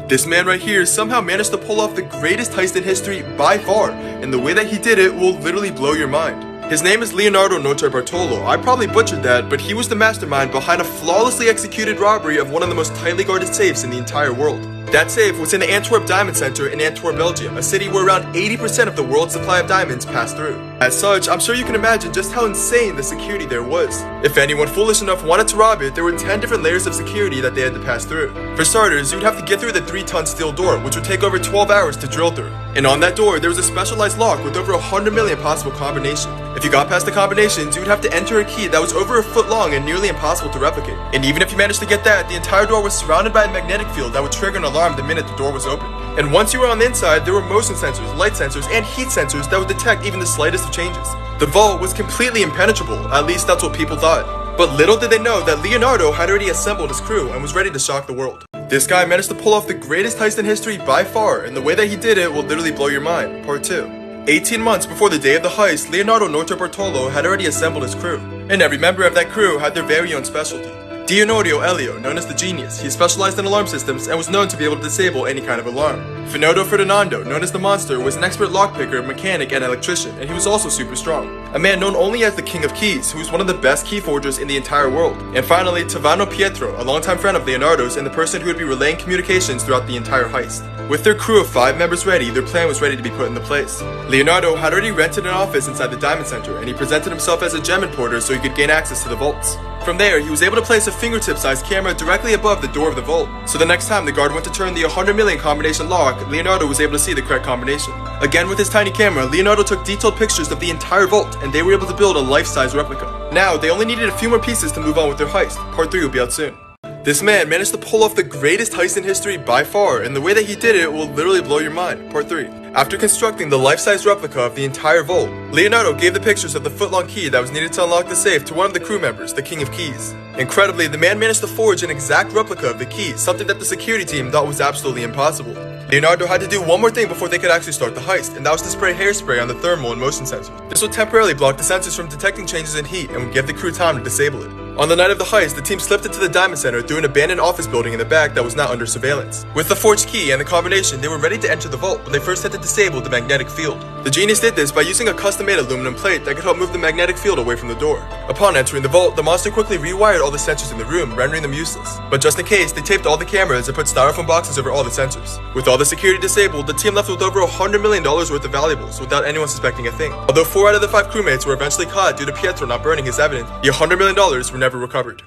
This man right here somehow managed to pull off the greatest heist in history by far, and the way that he did it will literally blow your mind. His name is Leonardo Notre Bartolo. I probably butchered that, but he was the mastermind behind a flawlessly executed robbery of one of the most tightly guarded safes in the entire world. That safe was in the Antwerp Diamond Center in Antwerp, Belgium, a city where around 80% of the world's supply of diamonds pass through. As such, I'm sure you can imagine just how insane the security there was. If anyone foolish enough wanted to rob it, there were 10 different layers of security that they had to pass through. For starters, you'd have to get through the 3-ton steel door, which would take over 12 hours to drill through. And on that door, there was a specialized lock with over 100 million possible combinations. If you got past the combinations, you would have to enter a key that was over a foot long and nearly impossible to replicate. And even if you managed to get that, the entire door was surrounded by a magnetic field that would trigger an alarm the minute the door was open. And once you were on the inside, there were motion sensors, light sensors, and heat sensors that would detect even the slightest of changes. The vault was completely impenetrable, at least that's what people thought. But little did they know that Leonardo had already assembled his crew and was ready to shock the world. This guy managed to pull off the greatest heist in history by far, and the way that he did it will literally blow your mind. Part 2. 18 months before the day of the heist, Leonardo Notre Bartolo had already assembled his crew, and every member of that crew had their very own specialty. Leonardo Elio, known as the Genius, he specialized in alarm systems and was known to be able to disable any kind of alarm. Fernando, known as the Monster, was an expert lockpicker, mechanic, and electrician, and he was also super strong. A man known only as the King of Keys, who was one of the best key forgers in the entire world. And finally, Pietro, a longtime friend of Leonardo's and the person who would be relaying communications throughout the entire heist. With their crew of 5 members ready, their plan was ready to be put into place. Leonardo had already rented an office inside the Diamond Center, and he presented himself as a gem importer so he could gain access to the vaults. From there, he was able to place a fingertip-sized camera directly above the door of the vault, so the next time the guard went to turn the 100 million combination lock, Leonardo was able to see the correct combination. Again with his tiny camera, Leonardo took detailed pictures of the entire vault, and they were able to build a life-size replica. Now, they only needed a few more pieces to move on with their heist. Part 3 will be out soon. This man managed to pull off the greatest heist in history by far, and the way that he did it will literally blow your mind. Part 3. After constructing the life-size replica of the entire vault, Leonardo gave the pictures of the foot-long key that was needed to unlock the safe to one of the crew members, the King of Keys. Incredibly, the man managed to forge an exact replica of the key, something that the security team thought was absolutely impossible. Leonardo had to do one more thing before they could actually start the heist, and that was to spray hairspray on the thermal and motion sensors. This would temporarily block the sensors from detecting changes in heat and would give the crew time to disable it. On the night of the heist, the team slipped into the Diamond Center through an abandoned office building in the back that was not under surveillance. With the forged key and the combination, they were ready to enter the vault, but they first had to disable the magnetic field. The genius did this by using a custom-made aluminum plate that could help move the magnetic field away from the door. Upon entering the vault, the monster quickly rewired all the sensors in the room, rendering them useless. But just in case, they taped all the cameras and put styrofoam boxes over all the sensors. With all the security disabled, the team left with over $100 million worth of valuables without anyone suspecting a thing. Although 4 out of the 5 crewmates were eventually caught due to Pietro not burning his evidence, the $100 million were never recovered.